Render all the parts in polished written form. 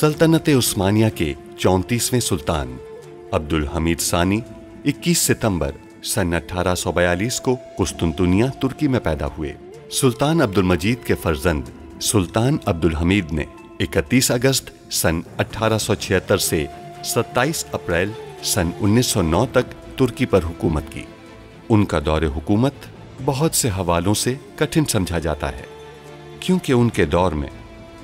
सल्तनत उस्मानिया के 34वें सुल्तान अब्दुल हमीद सानी 21 सितंबर सन 1842 को कुस्तुनतुनिया तुर्की में पैदा हुए। सुल्तान अब्दुल मजीद के फर्जंद सुल्तान अब्दुल हमीद ने 31 अगस्त सन 1876 से 27 अप्रैल सन 1909 तक तुर्की पर हुकूमत की। उनका दौरे हुकूमत बहुत से हवालों से कठिन समझा जाता है, क्योंकि उनके दौर में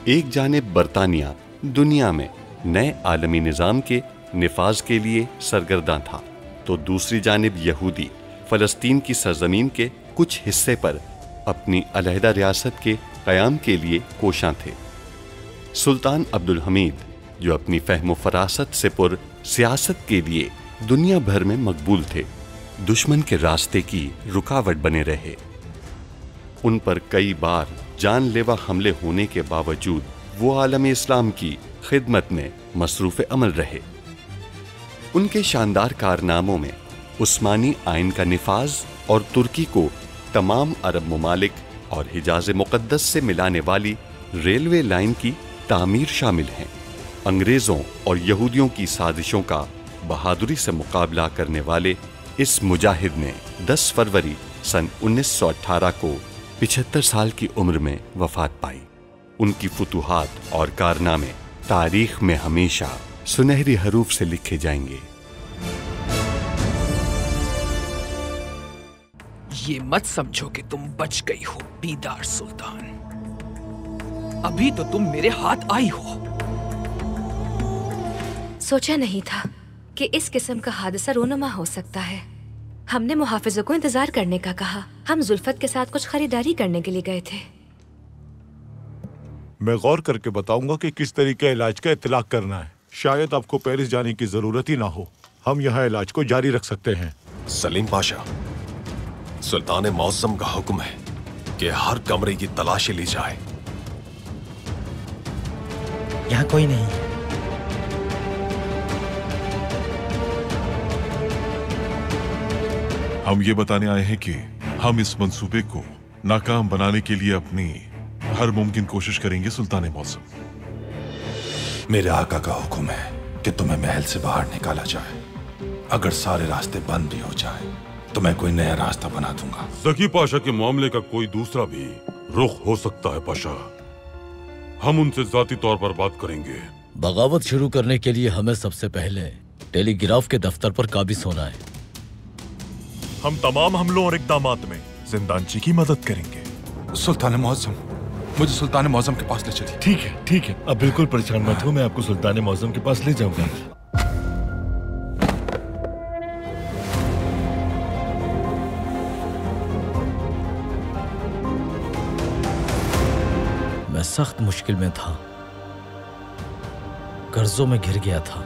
एक जानिब बरतानिया दुनिया में नए आलमी निज़ाम के निफाज के लिए सरगर्दा था, तो दूसरी जानिब यहूदी फ़लस्तीन की सरजमीन के कुछ हिस्से पर अपनी अलहदा रियासत के क़याम के लिए कोशां थे। सुल्तान अब्दुल हमीद, जो अपनी फ़हम फ़रासत से पुर सियासत के लिए दुनिया भर में मकबूल थे, दुश्मन के रास्ते की रुकावट बने रहे। उन पर कई बार जानलेवा हमले होने के बावजूद वो आलम इस्लाम की खिदमत में मसरूफ़ अमल रहे। उनके शानदार कारनामों में उस्मानी आइन का निफाज और तुर्की को तमाम अरब ममालिक और हिजाज़ मुक़द्दस से मिलाने वाली रेलवे लाइन की तामीर शामिल हैं। अंग्रेज़ों और यहूदियों की साजिशों का बहादुरी से मुकाबला करने वाले इस मुजाहिद ने 10 फरवरी सन 1918 को 75 साल की उम्र में वफात पाई। उनकी फुतूहात और कारनामे तारीख में हमेशा सुनहरी हरूफ से लिखे जाएंगे। ये मत समझो कि तुम बच गई हो बीदार सुल्तान, अभी तो तुम मेरे हाथ आई हो। सोचा नहीं था कि इस किस्म का हादसा रोनुमा हो सकता है। हमने मुहाफिजों को इंतजार करने का कहा। हम जुल्फत के साथ कुछ खरीदारी करने के लिए गए थे। मैं गौर करके बताऊंगा कि किस तरीके इलाज का इत्तलाक करना है। शायद आपको पेरिस जाने की जरूरत ही ना हो। हम यहाँ इलाज को जारी रख सकते हैं। सलीम पाशा, सुल्तान मौसम का हुक्म है कि हर कमरे की तलाशी ली जाए। यहाँ कोई नहीं है। हम ये बताने आए हैं कि हम इस मंसूबे को नाकाम बनाने के लिए अपनी हर मुमकिन कोशिश करेंगे। सुल्तान मौसम, मेरे आका का हुक्म है कि तुम्हें महल से बाहर निकाला जाए। अगर सारे रास्ते बंद भी हो जाए तो मैं कोई नया रास्ता बना दूंगा। ज़की पाशा के मामले का कोई दूसरा भी रुख हो सकता है पाशा। हम उनसे जाती तौर पर बात करेंगे। बगावत शुरू करने के लिए हमें सबसे पहले टेलीग्राफ के दफ्तर पर काबिज होना है। हम तमाम हमलों और इक़दामात में जिंदानची की मदद करेंगे। सुल्तान मौसम, मुझे सुल्तान मौसम के पास ले चलिए। ठीक है, अब बिल्कुल परेशान मत हो, मैं आपको सुल्तान मौसम के पास ले जाऊंगा। मैं सख्त मुश्किल में था, कर्जों में घिर गया था।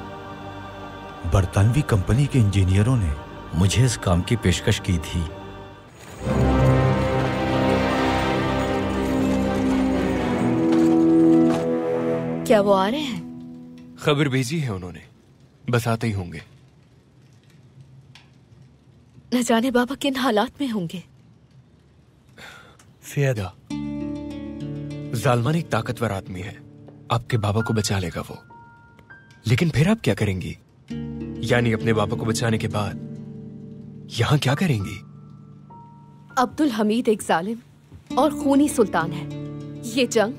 बरतानवी कंपनी के इंजीनियरों ने मुझे इस काम की पेशकश की थी। क्या वो आ रहे हैं? खबर भेजी है उन्होंने, बस आते ही होंगे। न जाने बाबा किन हालात में होंगे। फियादा, जालमान एक ताकतवर आदमी है, आपके बाबा को बचा लेगा वो। लेकिन फिर आप क्या करेंगी? यानी अपने बाबा को बचाने के बाद यहाँ क्या करेंगी? अब्दुल हमीद एक जालिम और खूनी सुल्तान है। ये जंग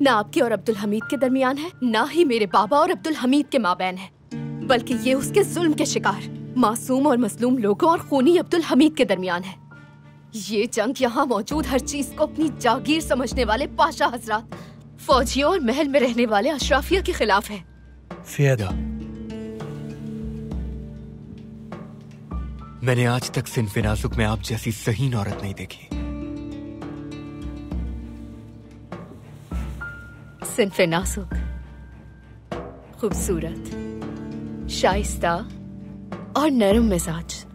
न आपके और अब्दुल हमीद के दरमियान है, ना ही मेरे बाबा और अब्दुल हमीद के माबैन है, बल्कि ये उसके जुल्म के शिकार मासूम और मजलूम लोगों और खूनी अब्दुल हमीद के दरमियान है। ये जंग यहाँ मौजूद हर चीज को अपनी जागीर समझने वाले पाशा हजरात, फौजियों और महल में रहने वाले अशराफिया के खिलाफ है। फियादा, मैंने आज तक सिन्फ़े नाज़ुक में आप जैसी सही औरत नहीं देखी। सिन्फ़े नाज़ुक, खूबसूरत, शाइस्ता और नरम मिजाज,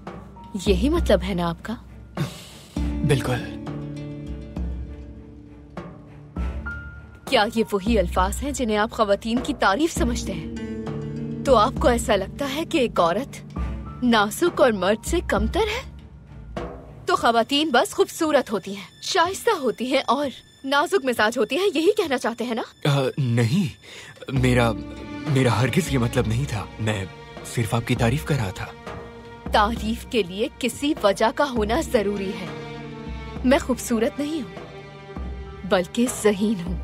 यही मतलब है ना आपका? बिल्कुल। क्या ये वही अल्फाज हैं जिन्हें आप ख़वातीन की तारीफ समझते हैं? तो आपको ऐसा लगता है कि एक औरत नाजुक और मर्द से कमतर है? तो ख़वातीन बस खूबसूरत होती हैं, शाइस्ता होती हैं और नाजुक मिजाज होती है, यही कहना चाहते हैं ना? नहीं, मेरा हरगिज ये मतलब नहीं था। मैं सिर्फ आपकी तारीफ कर रहा था। तारीफ के लिए किसी वजह का होना जरूरी है। मैं खूबसूरत नहीं हूँ, बल्कि ज़हीन हूँ,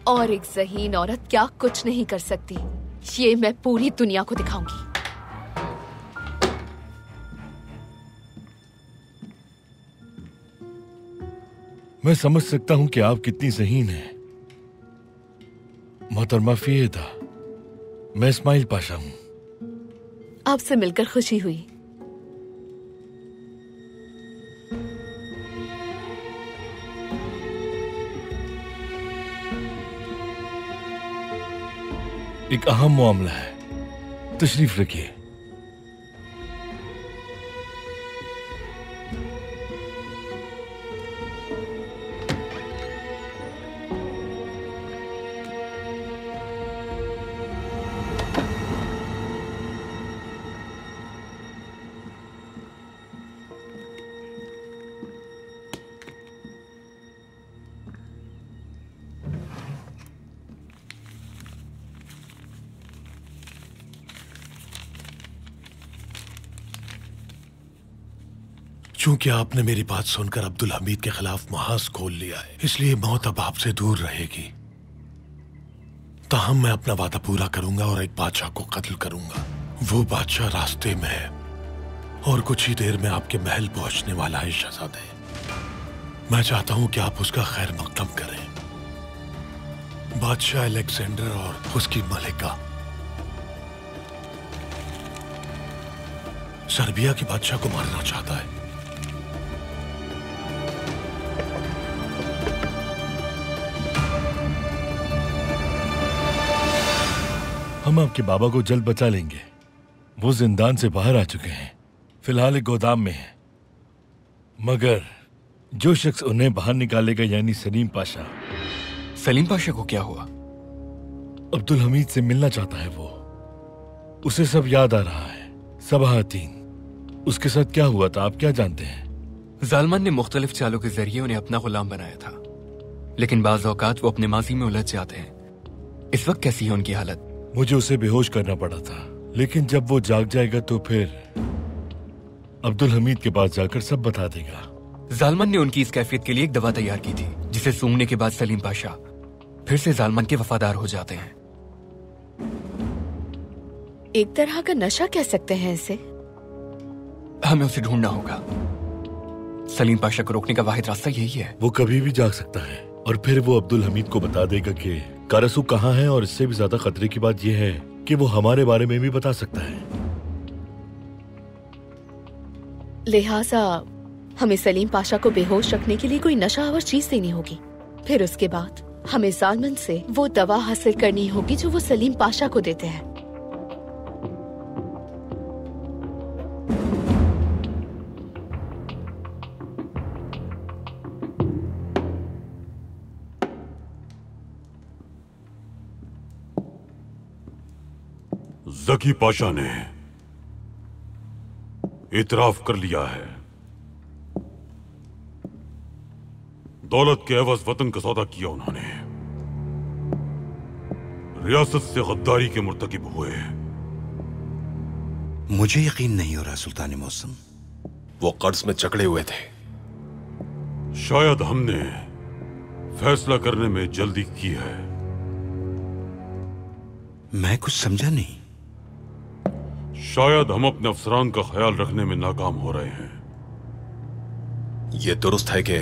और एक ज़हीन औरत क्या कुछ नहीं कर सकती, ये मैं पूरी दुनिया को दिखाऊंगी। मैं समझ सकता हूं कि आप कितनी ज़हीन हैं। मोहतरमा फिएदा, मैं इस्माइल पाशा हूं। आपसे मिलकर खुशी हुई। एक अहम मामला है, तशरीफ रखिए। चूंकि आपने मेरी बात सुनकर अब्दुल हमीद के खिलाफ महाज खोल लिया है, इसलिए मौत अब आपसे दूर रहेगी। ताहम मैं अपना वादा पूरा करूंगा और एक बादशाह को कत्ल करूंगा। वो बादशाह रास्ते में है और कुछ ही देर में आपके महल पहुंचने वाला है शहजादे। मैं चाहता हूं कि आप उसका खैर मकदम करें। बादशाह अलेक्जेंडर और उसकी मलिका सर्बिया के बादशाह को मारना चाहता है। हम आपके बाबा को जल्द बचा लेंगे। वो जिंदान से बाहर आ चुके हैं, फिलहाल एक गोदाम में हैं। मगर जो शख्स उन्हें बाहर निकालेगा, यानी सलीम पाशा। सलीम पाशा को क्या हुआ? अब्दुल हमीद से मिलना चाहता है वो। उसे सब याद आ रहा है। सबाहतीन, उसके साथ क्या हुआ था आप क्या जानते हैं? जालमान ने मुख्तलिफ चालों के जरिए उन्हें अपना गुलाम बनाया था, लेकिन बाज़ औकात वो अपने माजी में उलझ जाते हैं। इस वक्त कैसी है उनकी हालत? मुझे उसे बेहोश करना पड़ा था, लेकिन जब वो जाग जाएगा तो फिर अब्दुल हमीद के पास जाकर सब बता देगा। जालमान ने उनकी इस कैफियत के लिए एक दवा तैयार की थी, जिसे सूंघने के बाद सलीम पाशा फिर से जालमान के वफादार हो जाते हैं। एक तरह का नशा कह सकते हैं इसे। हमें उसे ढूंढना होगा। सलीम पाशा को रोकने का वाहिद रास्ता यही है। वो कभी भी जाग सकता है और फिर वो अब्दुल हमीद को बता देगा कि कारसू कहाँ है, और इससे भी ज्यादा खतरे की बात यह है कि वो हमारे बारे में भी बता सकता है। लिहाजा हमें सलीम पाशा को बेहोश रखने के लिए कोई नशावर चीज देनी होगी। फिर उसके बाद हमें जालमन से वो दवा हासिल करनी होगी जो वो सलीम पाशा को देते हैं। जकी पाशा ने इतराफ कर लिया है। दौलत के एवज वतन का सौदा किया उन्होंने। रियासत से गद्दारी के मुर्तकिब हुए। मुझे यकीन नहीं हो रहा सुल्तान मौसम। वो कर्ज में जकड़े हुए थे। शायद हमने फैसला करने में जल्दी की है। मैं कुछ समझा नहीं। शायद हम अपने अफसरान का ख्याल रखने में नाकाम हो रहे हैं। यह दुरुस्त है कि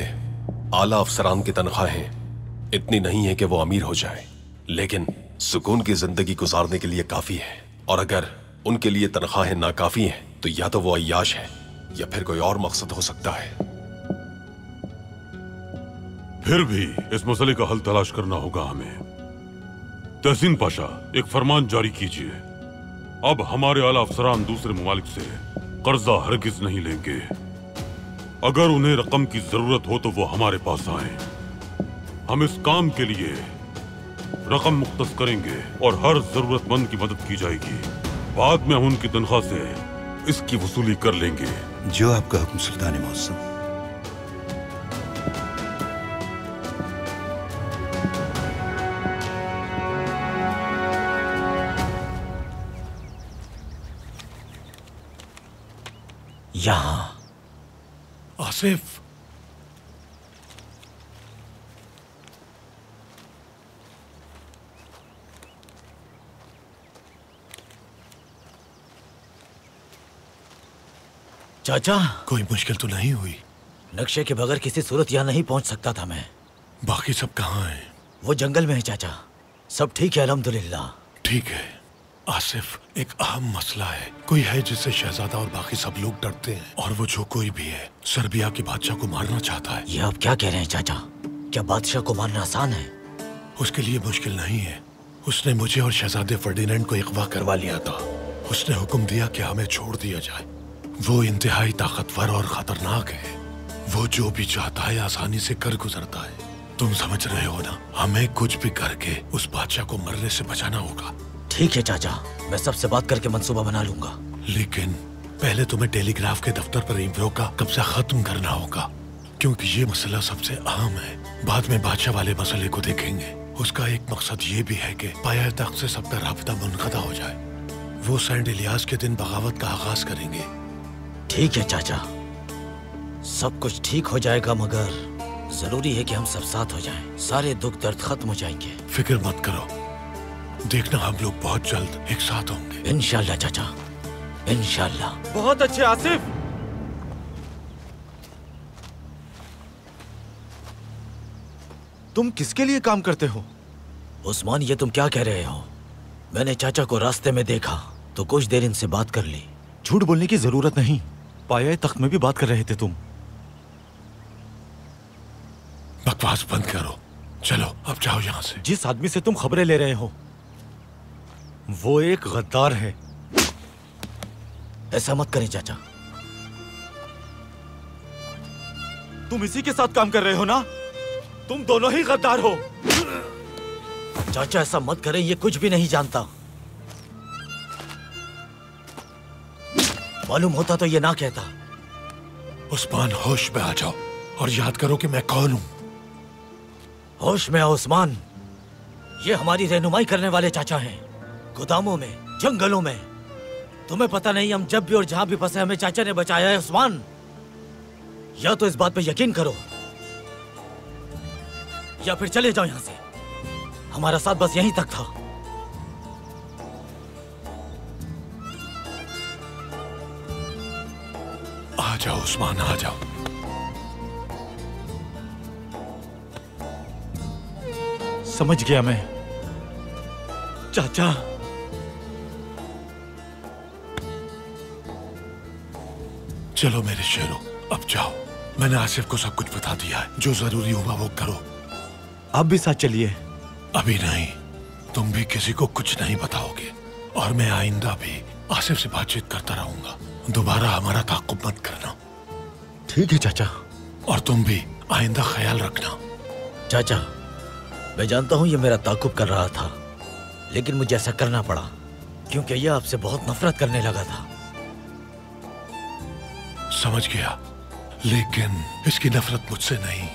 आला अफसरान की तनख्वाहें इतनी नहीं है कि वो अमीर हो जाए, लेकिन सुकून की जिंदगी गुजारने के लिए काफी है। और अगर उनके लिए तनख्वाहें नाकाफी हैं तो या तो वो अय्याश है या फिर कोई और मकसद हो सकता है। फिर भी इस मसले का हल तलाश करना होगा हमें। तहसीन पाशा, एक फरमान जारी कीजिए। अब हमारे आला अफसरान दूसरे ममालिक से कर्जा हरगिज नहीं लेंगे। अगर उन्हें रकम की जरूरत हो तो वो हमारे पास आए। हम इस काम के लिए रकम मुख्तस करेंगे और हर जरूरतमंद की मदद की जाएगी। बाद में हम उनकी तनख्वाह से इसकी वसूली कर लेंगे। जो आपका हुक्म सुल्तान मौसम। आसिफ। चाचा, कोई मुश्किल तो नहीं हुई? नक्शे के बगैर किसी सूरत यहाँ नहीं पहुँच सकता था मैं। बाकी सब कहाँ हैं? वो जंगल में है चाचा। सब ठीक है अल्हम्दुलिल्लाह। ठीक है आसिफ, एक अहम मसला है। कोई है जिससे शहजादा और बाकी सब लोग डरते हैं, और वो जो कोई भी है सर्बिया के बादशाह को मारना चाहता है। ये आप क्या कह रहे हैं चाचा? क्या बादशाह को मारना आसान है? उसके लिए मुश्किल नहीं है। उसने मुझे और शहजादे फर्डिनेंड को अगवा करवा लिया था। उसने हुक्म दिया कि हमें छोड़ दिया जाए। वो इंतहाई ताकतवर और खतरनाक है। वो जो भी चाहता है आसानी से कर गुजरता है। तुम समझ रहे हो ना? हमें कुछ भी करके उस बादशाह को मरने से बचाना होगा। ठीक है चाचा, मैं सबसे बात करके मंसूबा बना लूंगा। लेकिन पहले तुम्हें टेलीग्राफ के दफ्तर पर इम्रो का कब्जा खत्म करना होगा, क्योंकि ये मसला सबसे अहम है। बाद में बादशाह वाले मसले को देखेंगे। उसका एक मकसद ये भी है कि पाया तख्त से सबका राब्ता मुनक़ता हो जाए। वो सेंट इलियास के दिन बगावत का आगाज करेंगे। ठीक है चाचा, सब कुछ ठीक हो जाएगा, मगर जरूरी है कि हम सब साथ हो जाएं। सारे दुख दर्द खत्म हो जाएंगे। फिक्र मत करो, देखना हम लोग बहुत जल्द एक साथ होंगे। इंशाल्लाह चाचा, इंशाल्लाह। बहुत अच्छे आसिफ। तुम किसके लिए काम करते हो? उस्मान, ये तुम क्या कह रहे हो? मैंने चाचा को रास्ते में देखा तो कुछ देर इनसे बात कर ली। झूठ बोलने की जरूरत नहीं। पाया तख्त में भी बात कर रहे थे तुम। बकवास बंद करो, चलो अब जाओ यहाँ से। जिस आदमी से तुम खबरें ले रहे हो वो एक गद्दार है। ऐसा मत करें चाचा। तुम इसी के साथ काम कर रहे हो ना? तुम दोनों ही गद्दार हो। चाचा ऐसा मत करें, ये कुछ भी नहीं जानता। मालूम होता तो ये ना कहता। उस्मान, होश में आ जाओ और याद करो कि मैं कौन हूं। होश में आओ उस्मान। ये हमारी रहनुमाई करने वाले चाचा हैं। गोदामों में, जंगलों में। तुम्हें पता नहीं हम जब भी और जहां भी फंसे हमें चाचा ने बचाया है उस्मान। या तो इस बात पे यकीन करो या फिर चले जाओ यहां से। हमारा साथ बस यहीं तक था। आ जाओ उस्मान, आ जाओ। समझ गया मैं चाचा। चलो मेरे शेरों, अब जाओ। मैंने आसिफ को सब कुछ बता दिया है। जो जरूरी हुआ वो करो। आप भी साथ चलिए। अभी नहीं, तुम भी किसी को कुछ नहीं बताओगे। और मैं आइंदा भी आसिफ से बातचीत करता रहूंगा। दोबारा हमारा ताक़ुब मत करना। ठीक है चाचा। और तुम भी आइंदा ख्याल रखना। चाचा, मैं जानता हूं ये मेरा ताक़ुब कर रहा था, लेकिन मुझे ऐसा करना पड़ा क्योंकि यह आपसे बहुत नफरत करने लगा था। समझ गया, लेकिन इसकी नफरत मुझसे नहीं,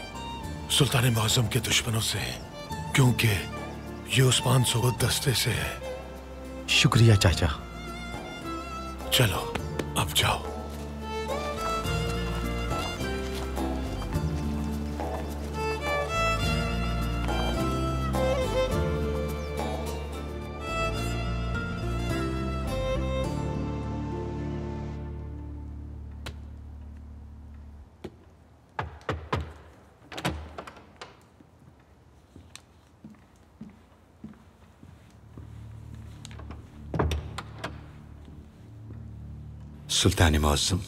सुल्तान मुअज़्ज़म के दुश्मनों से है, क्योंकि ये उस्मान सोगत दस्ते से है। शुक्रिया चाचा। चलो अब जाओ। सुल्तान मुअज़्ज़म,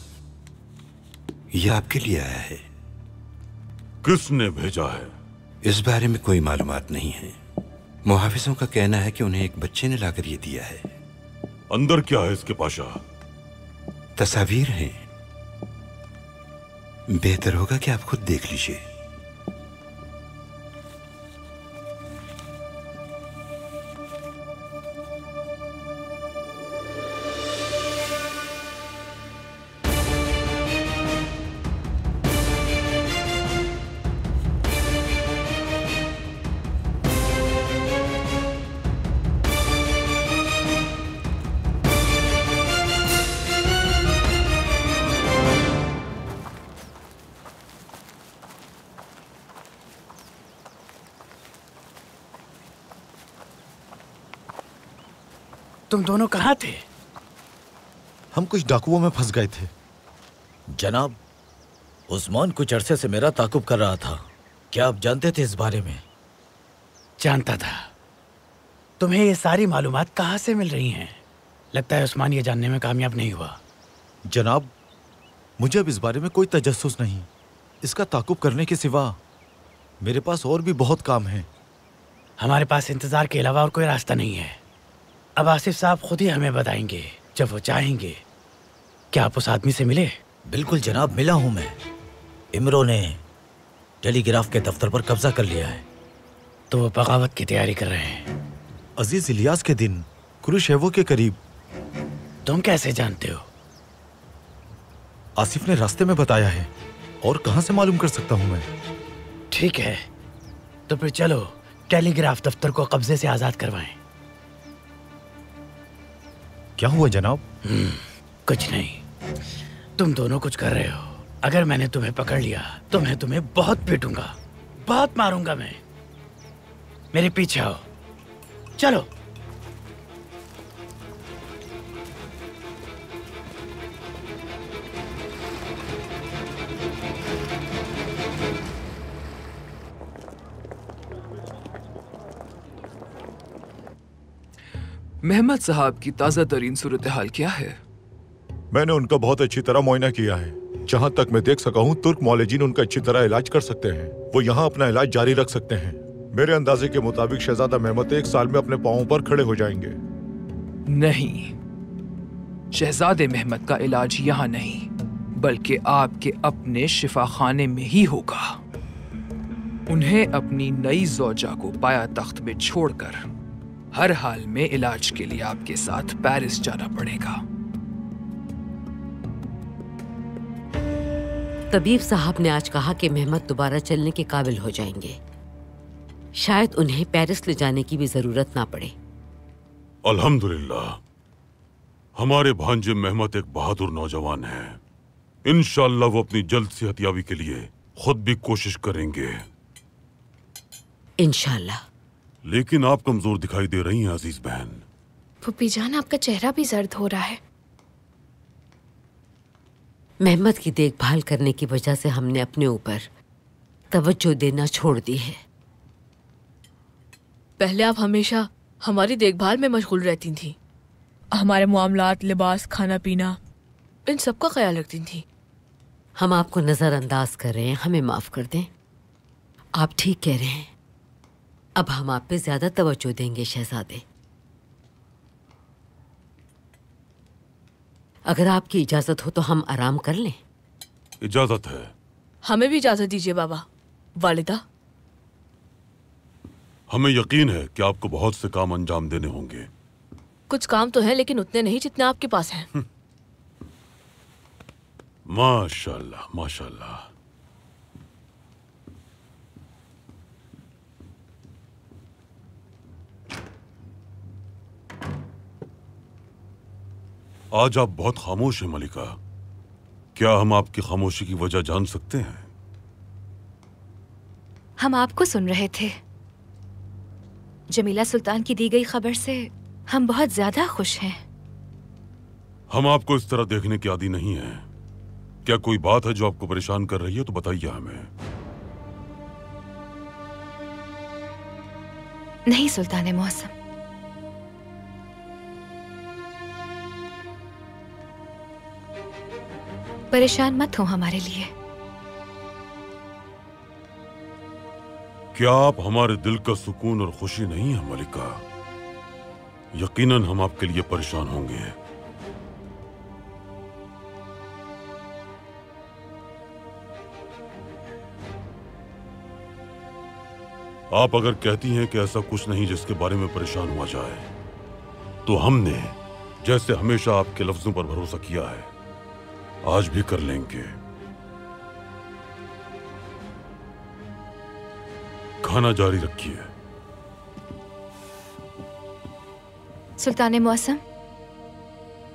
ये आपके लिए आया है। किसने भेजा है? इस बारे में कोई मालूमात नहीं है। मुहाफिजों का कहना है कि उन्हें एक बच्चे ने लाकर ये दिया है। अंदर क्या है इसके पाशा? तस्वीर हैं। बेहतर होगा कि आप खुद देख लीजिए। तुम दोनों कहाँ थे? हम कुछ डाकुओं में फंस गए थे। जनाब, उस्मान कुछ अरसे से मेरा ताकुब कर रहा था। क्या आप जानते थे इस बारे में? जानता था। तुम्हें ये सारी मालूमात कहाँ से मिल रही हैं? लगता है उस्मान ये जानने में कामयाब नहीं हुआ। जनाब, मुझे अब इस बारे में कोई तजस्सुस नहीं। इसका ताकुब करने के सिवा मेरे पास और भी बहुत काम है। हमारे पास इंतजार के अलावा और कोई रास्ता नहीं है। अब आसिफ साहब खुद ही हमें बताएंगे जब वो चाहेंगे। क्या आप उस आदमी से मिले? बिल्कुल जनाब, मिला हूं मैं। इमरो ने टेलीग्राफ के दफ्तर पर कब्जा कर लिया है। तो वो बगावत की तैयारी कर रहे हैं। अजीज इलियास के दिन क्रुशेवो के करीब। तुम कैसे जानते हो? आसिफ ने रास्ते में बताया है। और कहां से मालूम कर सकता हूं मैं? ठीक है, तो फिर चलो टेलीग्राफ दफ्तर को कब्जे से आजाद करवाएं। क्या हुआ जनाब? कुछ नहीं। तुम दोनों कुछ कर रहे हो। अगर मैंने तुम्हें पकड़ लिया तो मैं तुम्हें बहुत पीटूंगा, बहुत मारूंगा मैं। मेरे पीछे आओ, चलो। मेहमद साहब की ताजा तरीन सूरत हाल क्या है? मैंने उनका बहुत अच्छी तरह मुआयना किया है। जहाँ तक मैं देख सका हूँ, तुर्क मौलेजीन उनका अच्छी तरह इलाज कर सकते हैं। वो यहाँ अपना इलाज जारी रख सकते हैं। मेरे अंदाजे के मुताबिक शहजादा मेहमद 1 साल में अपने पांवों पर खड़े हो जाएंगे। नहीं, शहजादे मेहमद का इलाज यहाँ नहीं, बल्कि आपके अपने शिफाखाने में ही होगा। उन्हें अपनी नई ज़ौजा को पाया तख्त में छोड़कर हर हाल में इलाज के लिए आपके साथ पेरिस जाना पड़ेगा। तबीब साहब ने आज कहा कि मेहमद दोबारा चलने के काबिल हो जाएंगे। शायद उन्हें पेरिस ले जाने की भी जरूरत ना पड़े। अल्हम्दुलिल्लाह, हमारे भांजे मेहमद एक बहादुर नौजवान है। इंशाअल्लाह वो अपनी जल्द सेहतयाबी के लिए खुद भी कोशिश करेंगे। इंशाअल्लाह। लेकिन आप कमजोर दिखाई दे रही हैं अजीज बहन। फूफी जान, आपका चेहरा भी जर्द हो रहा है। मेहमद की देखभाल करने की वजह से हमने अपने ऊपर तवज्जो देना छोड़ दी है। पहले आप हमेशा हमारी देखभाल में मशगूल रहती थी। हमारे मामलात, लिबास, खाना पीना, इन सब का ख्याल रखती थी। हम आपको नजरअंदाज कर रहे हैं, हमें माफ कर दें। आप ठीक कह रहे हैं। अब हम आप पे ज्यादा तवज्जो देंगे शहजादे। अगर आपकी इजाजत हो तो हम आराम कर लें। इजाजत है। हमें भी इजाजत दीजिए बाबा। वालिदा, हमें यकीन है कि आपको बहुत से काम अंजाम देने होंगे। कुछ काम तो हैं, लेकिन उतने नहीं जितने आपके पास हैं। माशाल्लाह, माशाल्लाह। आज आप बहुत खामोश हैं मलिका। क्या हम आपकी खामोशी की वजह जान सकते हैं? हम आपको सुन रहे थे। जमीला सुल्तान की दी गई खबर से हम बहुत ज्यादा खुश हैं। हम आपको इस तरह देखने की आदी नहीं है। क्या कोई बात है जो आपको परेशान कर रही है तो बताइए हमें। नहीं सुल्तान मौसम, परेशान मत हो हमारे लिए। क्या आप हमारे दिल का सुकून और खुशी नहीं है मलिका? यकीनन हम आपके लिए परेशान होंगे। आप अगर कहती हैं कि ऐसा कुछ नहीं जिसके बारे में परेशान हुआ जाए, तो हमने जैसे हमेशा आपके लफ्जों पर भरोसा किया है, आज भी कर लेंगे। खाना जारी रखिए। सुल्तान मौसम,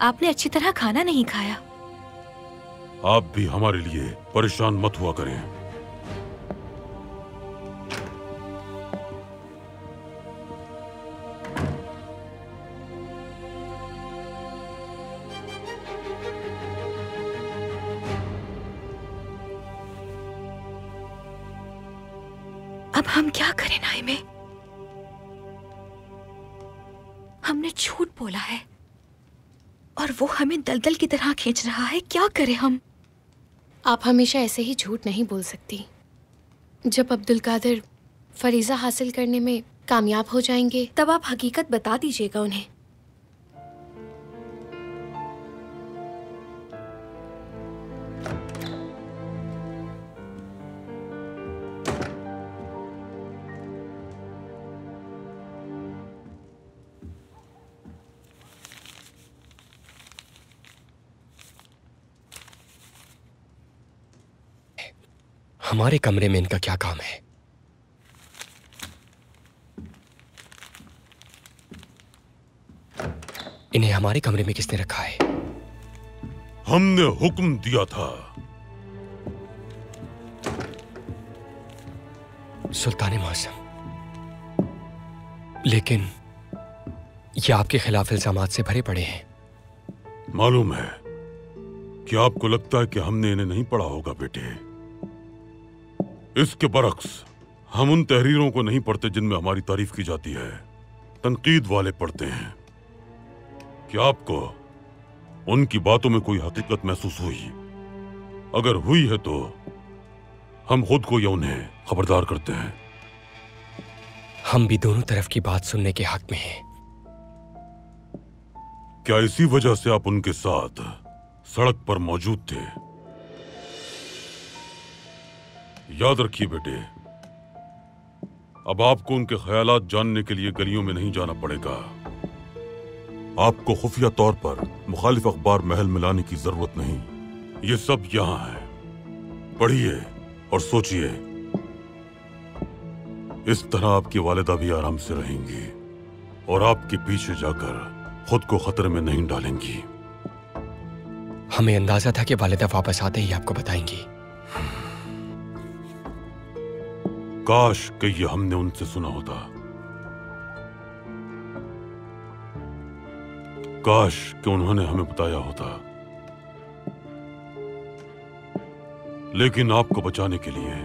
आपने अच्छी तरह खाना नहीं खाया। आप भी हमारे लिए परेशान मत हुआ करें। अब हम क्या करें नाइमे? हमने झूठ बोला है और वो हमें दलदल की तरह खींच रहा है। क्या करें हम? आप हमेशा ऐसे ही झूठ नहीं बोल सकती। जब अब्दुल कादिर फरीजा हासिल करने में कामयाब हो जाएंगे तब आप हकीकत बता दीजिएगा उन्हें। हमारे कमरे में इनका क्या काम है? इन्हें हमारे कमरे में किसने रखा है? हमने हुक्म दिया था। सुल्तान मौसम, लेकिन ये आपके खिलाफ इल्जामात से भरे पड़े हैं। मालूम है कि आपको लगता है कि हमने इन्हें नहीं पढ़ा होगा बेटे। इसके बरक्स हम उन तहरीरों को नहीं पढ़ते जिनमें हमारी तारीफ की जाती है, तनकीद वाले पढ़ते हैं। क्या आपको उनकी बातों में कोई हकीकत महसूस हुई? अगर हुई है तो हम खुद को या उन्हें खबरदार करते हैं। हम भी दोनों तरफ की बात सुनने के हक में हैं। क्या इसी वजह से आप उनके साथ सड़क पर मौजूद थे? याद रखिए बेटे, अब आपको उनके ख्यालात जानने के लिए गलियों में नहीं जाना पड़ेगा। आपको खुफिया तौर पर मुखालिफ अखबार महल मिलाने की जरूरत नहीं। ये सब यहां है, पढ़िए और सोचिए। इस तरह आपकी वालिदा भी आराम से रहेंगी और आपके पीछे जाकर खुद को खतरे में नहीं डालेंगी। हमें अंदाजा था कि वालिदा वापस आते ही आपको बताएंगी। काश कि ये हमने उनसे सुना होता। काश कि उन्होंने हमें बताया होता। लेकिन आपको बचाने के लिए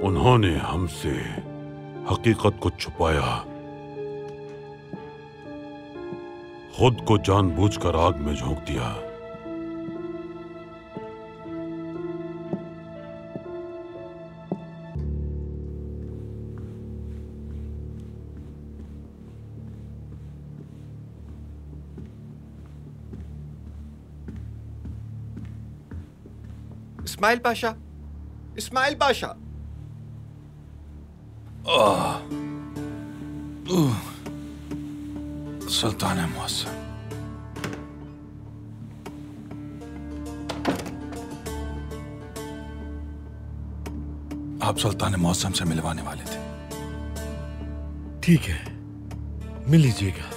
उन्होंने हमसे हकीकत को छुपाया, खुद को जानबूझकर आग में झोंक दिया। इस्माइल पाशा, इस्माइल पाशा। सुल्तान मौसम, आप सुल्तान मौसम से मिलवाने वाले थे। ठीक है, मिल लीजिएगा।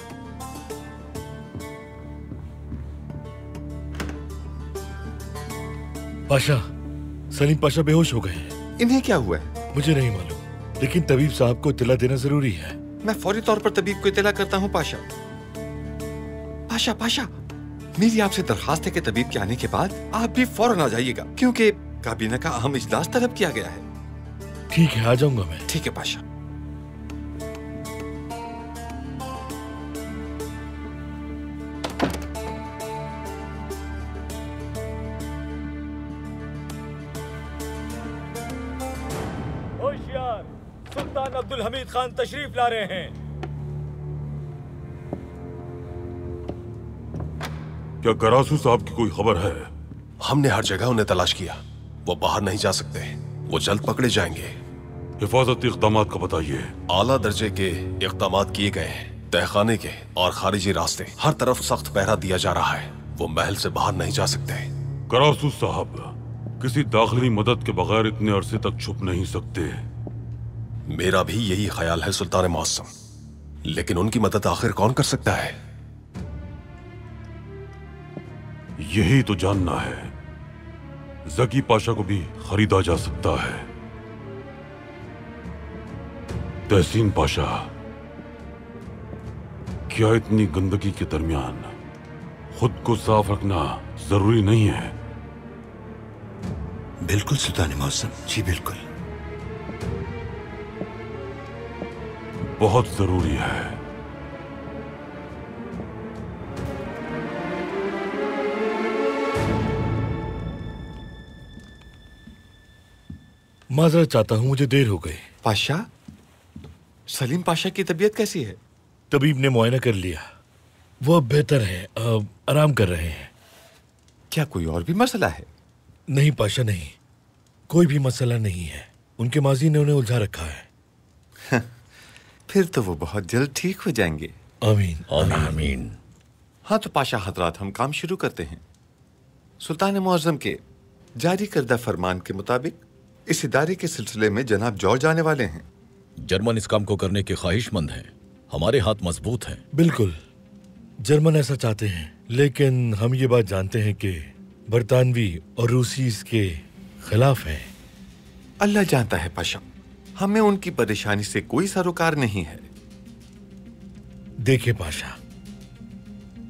पाशा, सलीम पाशा बेहोश हो गए हैं। इन्हें क्या हुआ है? मुझे नहीं मालूम, लेकिन तबीब साहब को इत्तला देना जरूरी है। मैं फौरी तौर पर तबीब को इत्तला करता हूँ पाशा। पाशा पाशा, मेरी आपसे दरखास्त है कि तबीब के आने के बाद आप भी फौरन आ जाइएगा, क्योंकि काबीना का अहम इजलास तलब किया गया है। ठीक है, आ जाऊंगा मैं। ठीक है पाशा। होशियार, सुल्तान अब्दुल हमीद खान तशरीफ ला रहे हैं। क्या करासू साहब की कोई खबर है? हमने हर जगह उन्हें तलाश किया, वो बाहर नहीं जा सकते, वो जल्द पकड़े जाएंगे। हिफाजती इक़दामात का बताइए। आला दर्जे के इक़दामात किए गए हैं, तहखाने के और खारिजी रास्ते, हर तरफ सख्त पहरा दिया जा रहा है। वो महल से बाहर नहीं जा सकते। करासू साहब किसी दाखिली मदद के बगैर इतने अरसे तक छुप नहीं सकते। मेरा भी यही ख्याल है सुल्तान मौसम, लेकिन उनकी मदद आखिर कौन कर सकता है? यही तो जानना है। जकी पाशा को भी खरीदा जा सकता है। तहसीन पाशा, क्या इतनी गंदगी के दरमियान खुद को साफ रखना जरूरी नहीं है? बिल्कुल सुल्तान मौसम, जी बिल्कुल। बहुत जरूरी है। माजरत चाहता हूँ, मुझे देर हो गई। पाशा, सलीम पाशा की तबीयत कैसी है? तबीब ने मुआयना कर लिया, वो अब बेहतर है, अब आराम कर रहे हैं। क्या कोई और भी मसला है? नहीं पाशा, नहीं, कोई भी मसला नहीं है। उनके माजी ने उन्हें उलझा रखा है। फिर तो वो बहुत जल्द ठीक हो जाएंगे। आमीन आमीन। हाँ तो पाशा हजरात, हम काम शुरू करते हैं। सुल्तान मुअज्जम के जारी करदा फरमान के मुताबिक इस इदारे के सिलसिले में जनाब जॉर्ज आने वाले हैं। जर्मन इस काम को करने के ख्वाहिशमंद हैं। हमारे हाथ मजबूत हैं। बिल्कुल, जर्मन ऐसा चाहते हैं, लेकिन हम ये बात जानते हैं कि बरतानवी और रूसी इसके खिलाफ हैं। अल्लाह जानता है पाशा, हमें उनकी परेशानी से कोई सरोकार नहीं है। देखिए पाशा,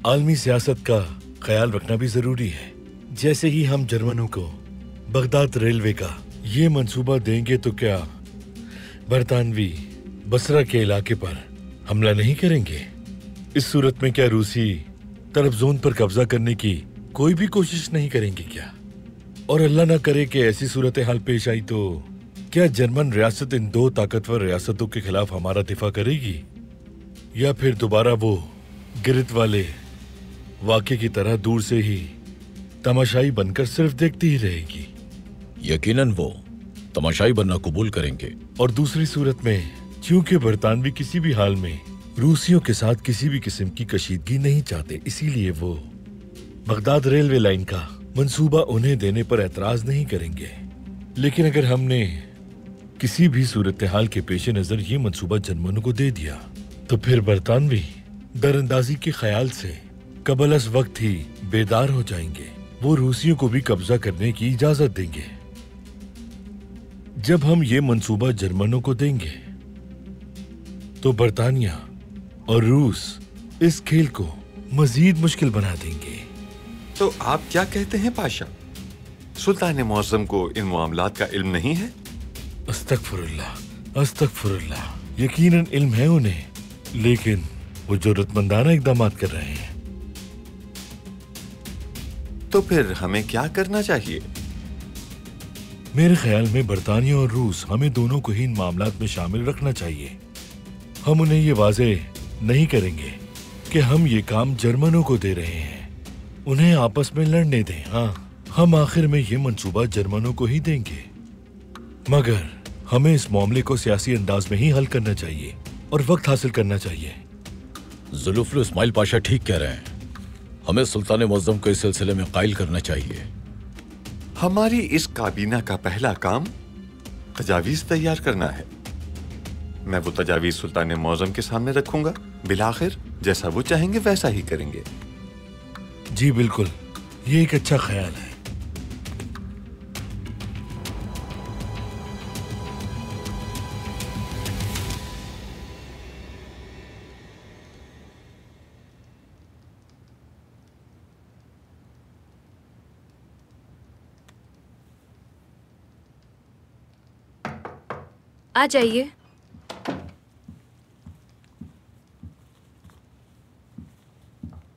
आलमी सियासत का ख्याल रखना भी जरूरी है। जैसे ही हम जर्मनों को बगदाद रेलवे का ये मंसूबा देंगे तो क्या बरतानवी बसरा के इलाके पर हमला नहीं करेंगे? इस सूरत में क्या रूसी तरफ जोन पर कब्जा करने की कोई भी कोशिश नहीं करेंगे क्या? और अल्लाह ना करे कि ऐसी सूरत हाल पेश आई तो क्या जर्मन रियासत इन दो ताकतवर रियासतों के खिलाफ हमारा दिफा करेगी, या फिर दोबारा वो गिरत वाले वाक़े की तरह दूर से ही तमाशाई बनकर सिर्फ देखती ही रहेगी? यकीनन वो तमाशाई बनना कबूल करेंगे। और दूसरी सूरत में, क्योंकि बरतानवी किसी भी हाल में रूसियों के साथ किसी भी किस्म की कशीदगी नहीं चाहते, इसीलिए वो बगदाद रेलवे लाइन का मंसूबा उन्हें देने पर एतराज नहीं करेंगे। लेकिन अगर हमने किसी भी सूरत हाल के पेश नजर ये मंसूबा जर्मनों को दे दिया तो फिर बरतानवी दरअंदाजी के ख्याल से कबल अस वक्त ही बेदार हो जाएंगे। वो रूसियों को भी कब्जा करने की इजाजत देंगे। जब हम ये मंसूबा जर्मनों को देंगे तो बरतानिया और रूस इस खेल को मजीद मुश्किल बना देंगे। तो आप क्या कहते हैं पाशा, सुल्तान मुअज्जम को इन मामलात का इल्म नहीं है? अस्तगफुरुल्लाह, अस्तगफुरुल्लाह। यकीनन इल्म है उन्हें, लेकिन वो जरूरतमंदाना इक़दाम कर रहे हैं। तो फिर हमें क्या करना चाहिए? मेरे ख्याल में बरतानिया और रूस हमें दोनों को ही इन मामलात में शामिल रखना चाहिए। हम उन्हें ये वाजे नहीं करेंगे कि हम ये काम जर्मनों को दे रहे हैं। उन्हें आपस में लड़ने दें। हाँ, हम आखिर में ये मंसूबा जर्मनों को ही देंगे, मगर हमें इस मामले को सियासी अंदाज में ही हल करना चाहिए और वक्त हासिल करना चाहिए। जुल्फुल इस्माइल पाशा ठीक कह रहे हैं। हमें सुल्तान मुअज्जम को इस सिलसिले में कायल करना चाहिए। हमारी इस काबीना का पहला काम तजावीज तैयार करना है। मैं वो तजावीज सुल्तान मुअज्जम के सामने रखूंगा। बिलाखिर जैसा वो चाहेंगे वैसा ही करेंगे। जी बिल्कुल, ये एक अच्छा ख्याल है। आ जाइए।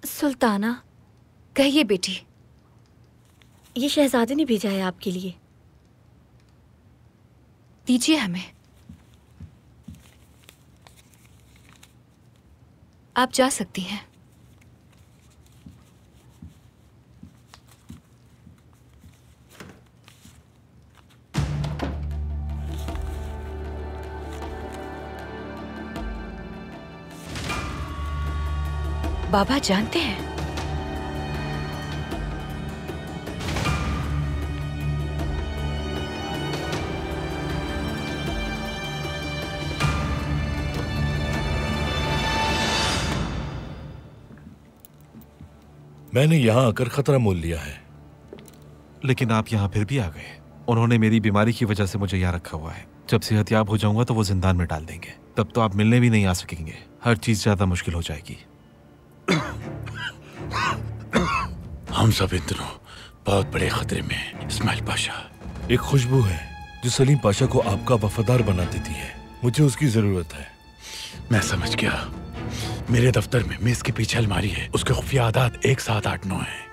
सुल्ताना, कहिए बेटी। ये शहजादे ने भेजा है आपके लिए। दीजिए हमें। आप जा सकती हैं। बाबा जानते हैं? मैंने यहाँ आकर खतरा मोल लिया है। लेकिन आप यहाँ फिर भी आ गए। उन्होंने मेरी बीमारी की वजह से मुझे यहाँ रखा हुआ है। जब सेहतयाब हो जाऊंगा तो वो जिंदान में डाल देंगे। तब तो आप मिलने भी नहीं आ सकेंगे। हर चीज ज्यादा मुश्किल हो जाएगी। हम सब इन दिनों बहुत बड़े खतरे में हैं, इस्माइल पाशा। एक खुशबू है जो सलीम पाशा को आपका वफादार बना देती है। मुझे उसकी जरूरत है। मैं समझ गया। मेरे दफ्तर में मेज के पीछे अलमारी है, उसके खुफिया आदात 1789 है।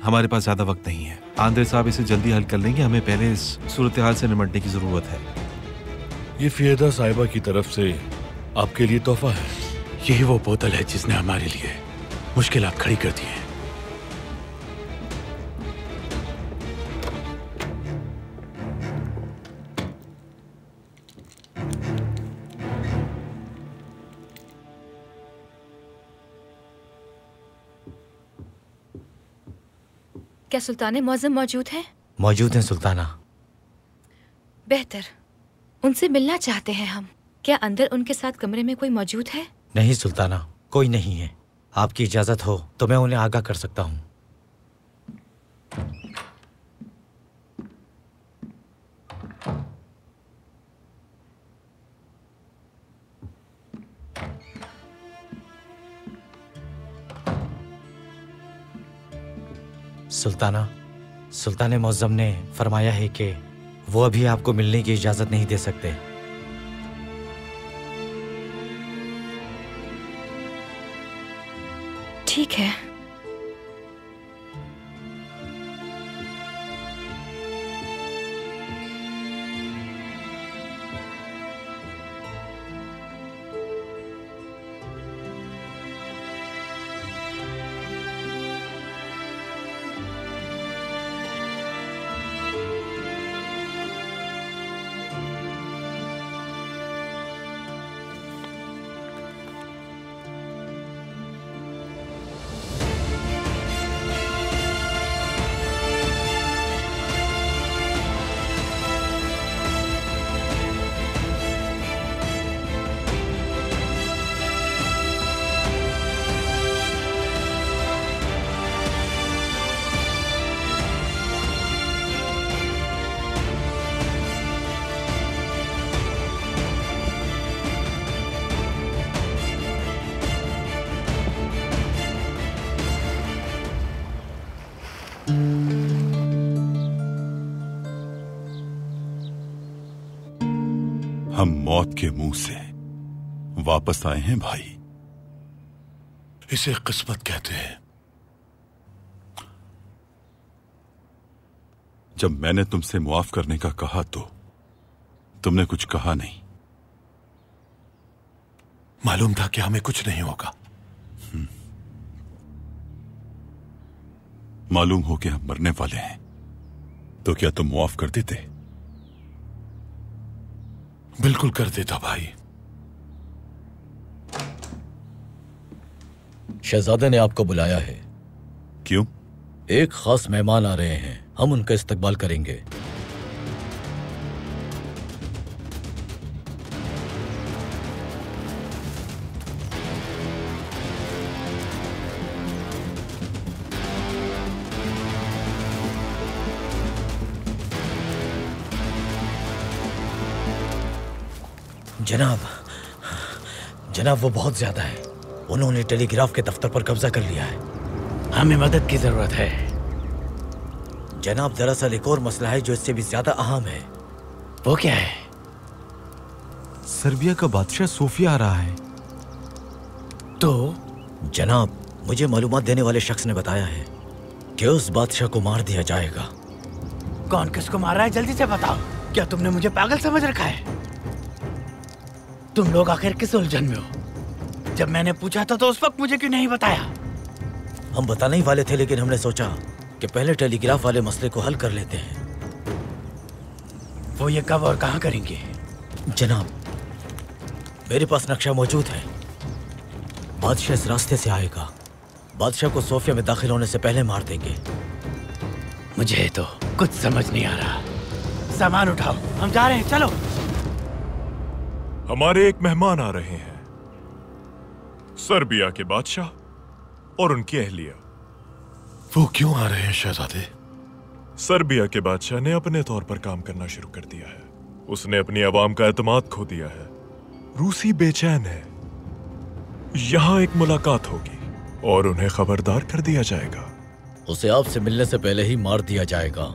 हमारे पास ज्यादा वक्त नहीं है। आंद्रे साहब इसे जल्दी हल कर लेंगे, हमें पहले इस सूरत हाल से निपटने की जरूरत है। ये फियदा साहिबा की तरफ से आपके लिए तोहफा है। यही वो बोतल है जिसने हमारे लिए मुश्किलात खड़ी कर दी हैं। क्या सुल्तान मौज़म मौजूद है? मौजूद हैं सुल्ताना। बेहतर, उनसे मिलना चाहते हैं हम। क्या अंदर उनके साथ कमरे में कोई मौजूद है? नहीं सुल्ताना, कोई नहीं है। आपकी इजाजत हो तो मैं उन्हें आगाह कर सकता हूँ। सुल्ताना, सुल्तान मौज़म ने फरमाया है कि वो अभी आपको मिलने की इजाजत नहीं दे सकते। ठीक है। हम मौत के मुंह से वापस आए हैं भाई। इसे किस्मत कहते हैं। जब मैंने तुमसे मुआफ करने का कहा तो तुमने कुछ कहा नहीं। मालूम था कि हमें कुछ नहीं होगा। मालूम हो कि हम मरने वाले हैं तो क्या तुम मुआफ कर देते? बिल्कुल कर देता भाई। शहजादे ने आपको बुलाया है। क्यों? एक खास मेहमान आ रहे हैं, हम उनका इस्तकबाल करेंगे। जनाब, जनाब वो बहुत ज्यादा है। उन्होंने टेलीग्राफ के दफ्तर पर कब्जा कर लिया है। हमें मदद की जरूरत है। जनाब दरअसल एक और मसला है जो इससे भी ज्यादा अहम है। वो क्या है? सर्बिया का बादशाह सोफिया आ रहा है। तो जनाब मुझे मालूमात देने वाले शख्स ने बताया है कि उस बादशाह को मार दिया जाएगा। कौन किसको मार रहा है जल्दी से बताओ। क्या तुमने मुझे पागल समझ रखा है? तुम लोग आखिर किस उलझन में हो? जब मैंने पूछा था तो उस वक्त मुझे क्यों नहीं बताया? हम बताने ही वाले थे लेकिन हमने सोचा कि पहले टेलीग्राफ वाले मसले को हल कर लेते हैं। वो ये कब और कहां करेंगे? जनाब मेरे पास नक्शा मौजूद है। बादशाह इस रास्ते से आएगा। बादशाह को सोफिया में दाखिल होने से पहले मार देंगे। मुझे तो कुछ समझ नहीं आ रहा। सामान उठाओ, हम जा रहे हैं, चलो। हमारे एक मेहमान आ रहे हैं, सर्बिया के बादशाह और उनकी अहलिया। वो क्यों आ रहे हैं शहजादे? सर्बिया के बादशाह ने अपने तौर पर काम करना शुरू कर दिया है। उसने अपनी आवाम का एतमाद खो दिया है। रूसी बेचैन है। यहाँ एक मुलाकात होगी और उन्हें खबरदार कर दिया जाएगा। उसे आपसे मिलने से पहले ही मार दिया जाएगा।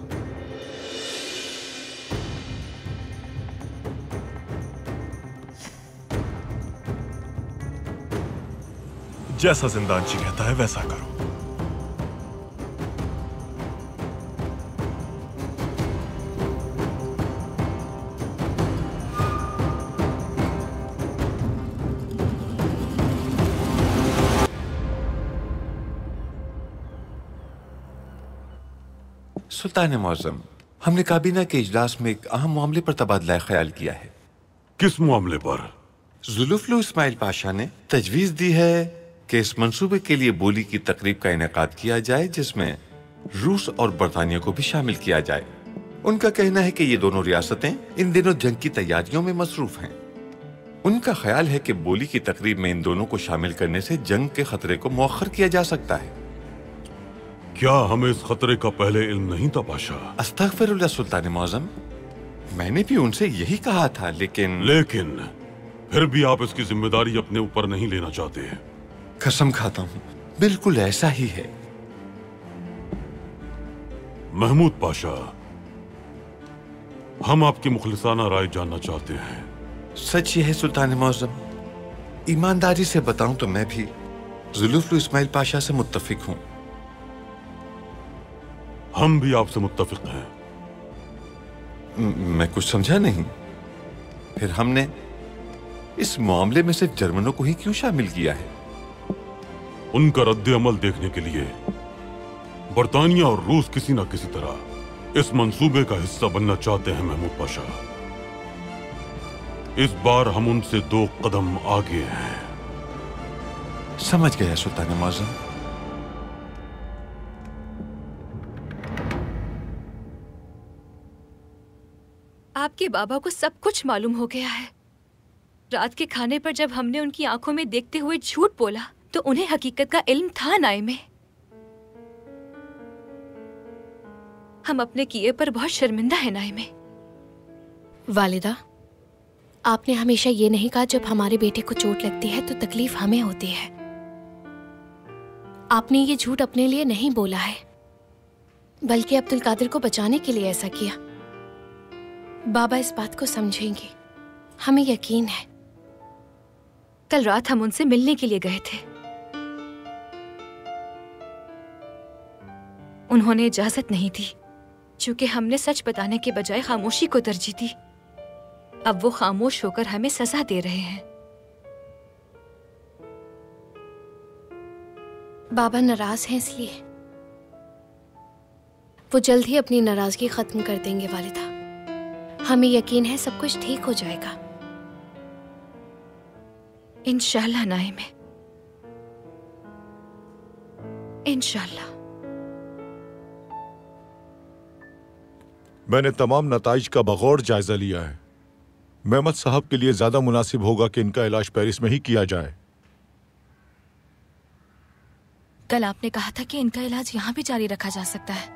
जैसा जिंदान जी कहता है वैसा करो। सुल्तान मौज़म, हमने काबीना के इजलास में एक अहम मामले पर तबादला ख्याल किया है। किस मामले पर? जुल्फुल इस्माइल पाशा ने तजवीज दी है कि इस मंसूबे के लिए बोली की तकरीब का इनेकाद किया जाए जिसमें रूस और बरतानिया को भी शामिल किया जाए। उनका कहना है कि ये दोनों रियासतें इन दिनों जंग की तैयारियों में मसरूफ हैं। उनका ख्याल है कि बोली की तकरीब में इन दोनों को शामिल करने से जंग के खतरे को मौखर किया जा सकता है। क्या हमें इस खतरे का पहले इल्म नहीं था पाशा? अस्तगफिरुल्लाह सुल्तान मौज़म, मैंने भी उनसे यही कहा था, लेकिन फिर भी आप इसकी जिम्मेदारी अपने ऊपर नहीं लेना चाहते। कसम खाता हूँ बिल्कुल ऐसा ही है। महमूद पाशा, हम आपकी मुखलिसाना राय जानना चाहते हैं। सच ये है सुल्तान मौज़म, ईमानदारी से बताऊं तो मैं भी जुल्फुल इस्माइल पाशा से मुत्तफिक हूँ। हम भी आपसे मुत्तफिक हैं। मैं कुछ समझा नहीं। फिर हमने इस मामले में सिर्फ जर्मनों को ही क्यों शामिल किया है? उनका रद्द अमल देखने के लिए बरतानिया और रूस किसी न किसी तरह इस मंसूबे का हिस्सा बनना चाहते हैं महमूद पाशा। इस बार हम उनसे 2 कदम आगे हैं। समझ गया सुल्तान मौज़म। आपके बाबा को सब कुछ मालूम हो गया है। रात के खाने पर जब हमने उनकी आंखों में देखते हुए झूठ बोला तो उन्हें हकीकत का इल्म था नाइमे। हम अपने किए पर बहुत शर्मिंदा है नाइमे। वालिदा, आपने हमेशा ये नहीं कहा जब हमारे बेटे को चोट लगती है तो तकलीफ हमें होती है। आपने ये झूठ अपने लिए नहीं बोला है, बल्कि अब्दुल कादिर को बचाने के लिए ऐसा किया। बाबा इस बात को समझेंगे, हमें यकीन है। कल रात हम उनसे मिलने के लिए गए थे। उन्होंने इजाजत नहीं दी, चूंकि हमने सच बताने के बजाय खामोशी को तरजीह दी। अब वो खामोश होकर हमें सजा दे रहे हैं। बाबा नाराज हैं, इसलिए वो जल्द ही अपनी नाराजगी खत्म कर देंगे वालिदा। हमें यकीन है सब कुछ ठीक हो जाएगा। इंशाल्लाह नाइमे, इंशाल्लाह। मैंने तमाम नताइज का बगौर जायजा लिया है। मेहमद साहब के लिए ज्यादा मुनासिब होगा कि इनका इलाज पेरिस में ही किया जाए। कल आपने कहा था कि इनका इलाज यहाँ भी जारी रखा जा सकता है।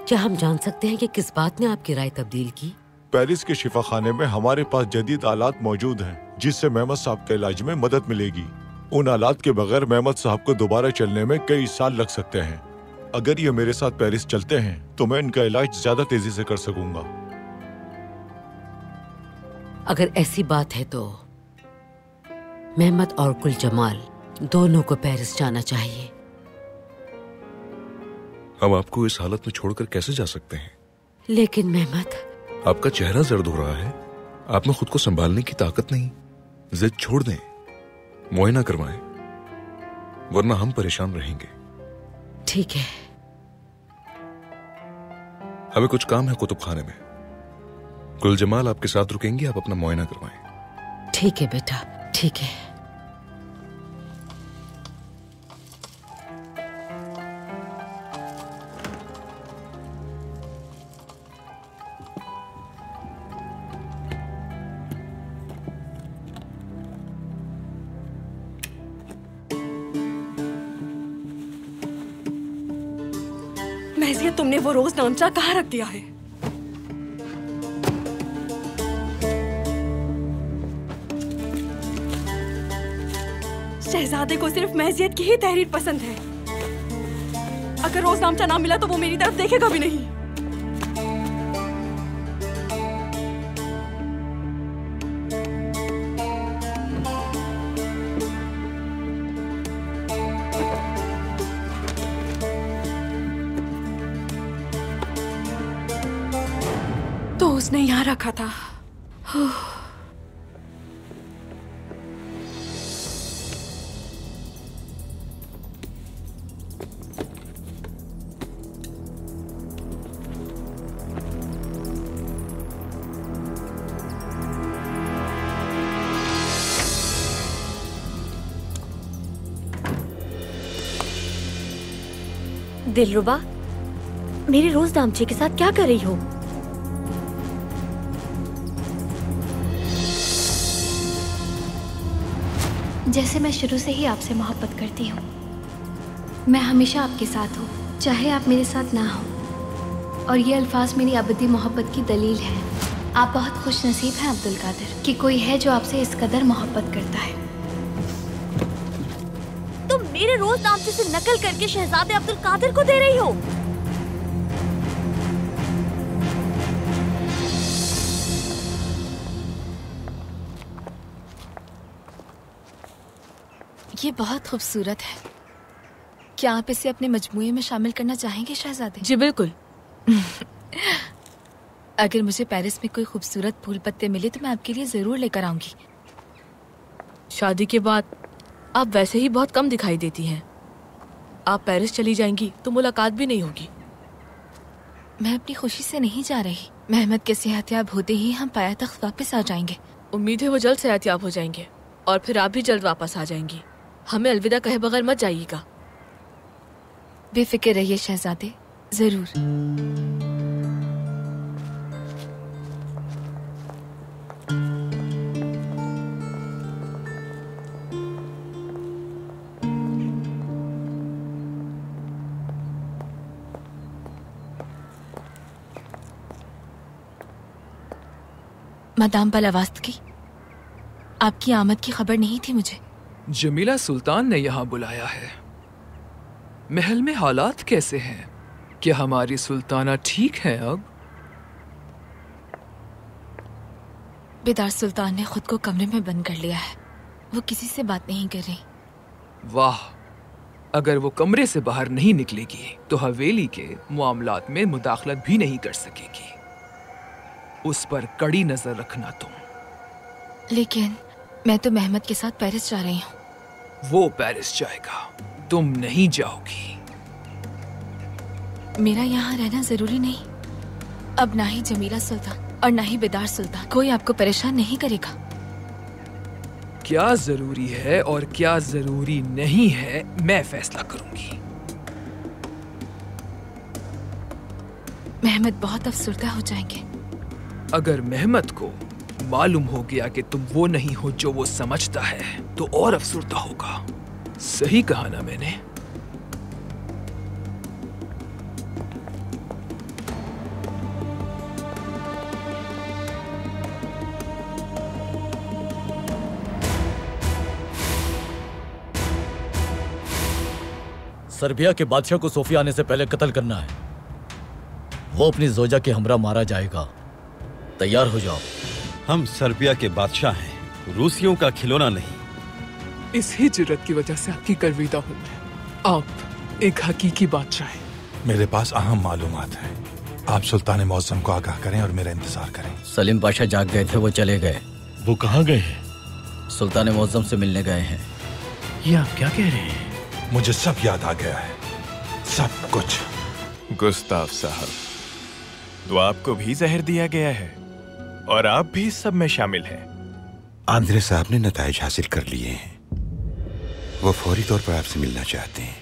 क्या हम जान सकते हैं कि किस बात ने आपकी राय तब्दील की? पेरिस के शिफाखाने में हमारे पास जदीद आलात मौजूद हैं, जिससे मेहमद साहब के इलाज में मदद मिलेगी। उन आलात के बगैर मेहमद साहब को दोबारा चलने में कई साल लग सकते हैं। अगर ये मेरे साथ पेरिस चलते हैं तो मैं इनका इलाज ज्यादा तेजी से कर सकूंगा। अगर ऐसी बात है तो मेहमद और कुल जमाल दोनों को पेरिस जाना चाहिए। हम आपको इस हालत में छोड़कर कैसे जा सकते हैं? लेकिन मेहमद, आपका चेहरा जर्द हो रहा है, आप में खुद को संभालने की ताकत नहीं। जिद छोड़ दें, मुआयना करवाएं, वरना हम परेशान रहेंगे। ठीक है। हमें कुछ काम है कुतुब खाने में। कुल जमाल आपके साथ रुकेंगे, आप अपना मुआयना करवाएं। ठीक है बेटा, ठीक है। महजियत, तुमने वो रोज नामचा कहाँ रख दिया है? शहजादे को सिर्फ महजियत की ही तहरीर पसंद है। अगर रोज नामचा ना मिला तो वो मेरी तरफ देखेगा भी नहीं। उसने यहाँ रखा था। दिलरुबा, मेरे रोज दामचे के साथ क्या कर रही हो? जैसे मैं शुरू से ही आपसे मोहब्बत करती हूँ। मैं हमेशा आपके साथ हूँ, चाहे आप मेरे साथ ना हो। और ये अल्फाज मेरी अबदी मोहब्बत की दलील है। आप बहुत खुश नसीब हैं अब्दुल कादिर कि कोई है जो आपसे इस कदर मोहब्बत करता है। तुम मेरे रोज दामचे से नकल करके शहजादे अब्दुल कादिर को दे रही हो। ये बहुत खूबसूरत है। क्या आप इसे अपने मजमूए में शामिल करना चाहेंगे शहजादे? जी बिल्कुल। अगर मुझे पेरिस में कोई खूबसूरत फूल पत्ते मिले तो मैं आपके लिए जरूर लेकर आऊंगी। शादी के बाद आप वैसे ही बहुत कम दिखाई देती हैं। आप पेरिस चली जाएंगी तो मुलाकात भी नहीं होगी। मैं अपनी खुशी से नहीं जा रही। मेहमद के सेहतयाब होते ही हम पाया तख्त वापस आ जाएंगे। उम्मीद है वो जल्द सेहतयाब हो जाएंगे और फिर आप भी जल्द वापस आ जाएंगी। हमें अलविदा कहे बगैर मत जाइएगा। बेफिक्र रहिए शहजादे, जरूर। मदाम बलावास्तगी, आपकी आमद की खबर नहीं थी मुझे। जमीला सुल्तान ने यहाँ बुलाया है। महल में हालात कैसे हैं? क्या हमारी सुल्ताना ठीक है अब? बेदार सुल्तान ने खुद को कमरे में बंद कर लिया है। वो किसी से बात नहीं कर रही। वाह, अगर वो कमरे से बाहर नहीं निकलेगी तो हवेली के मामलात में मुदाखलत भी नहीं कर सकेगी। उस पर कड़ी नजर रखना तुम। लेकिन मैं तो मेहमद के साथ पेरिस जा रही हूँ। वो पेरिस जाएगा, तुम नहीं जाओगी। मेरा यहाँ रहना जरूरी नहीं। अब ना ही जमीला सुल्तान और ना ही बेदार सुल्तान, कोई आपको परेशान नहीं करेगा। क्या जरूरी है और क्या जरूरी नहीं है मैं फैसला करूंगी। मेहमद बहुत अफसरदा हो जाएंगे। अगर मेहमद को मालूम हो गया कि तुम वो नहीं हो जो वो समझता है तो और अफसरदा होगा। सही कहा ना मैंने? सर्बिया के बादशाह को सोफिया आने से पहले कत्ल करना है। वो अपनी जोजा के हमरा मारा जाएगा। तैयार हो जाओ। हम सर्बिया के बादशाह हैं, रूसियों का खिलौना नहीं। इस ही जुर्रत की वजह से आपकी गर्विदा हूं मैं। आप एक हकीकी बादशाह हैं। मेरे पास अहम मालूमात हैं। आप सुल्तान मौज़म को आगाह करें और मेरा इंतजार करें। सलीम पाशा जाग गए थे, वो चले गए। वो कहाँ गए हैं? सुल्तान मौज़म से मिलने गए हैं। ये आप क्या कह रहे हैं? मुझे सब याद आ गया है, सब कुछ। गुस्ताव साहब, तो आपको भी जहर दिया गया है और आप भी सब में शामिल हैं। आंद्रे साहब ने नताइज हासिल कर लिए हैं। वो फौरी तौर पर आपसे मिलना चाहते हैं।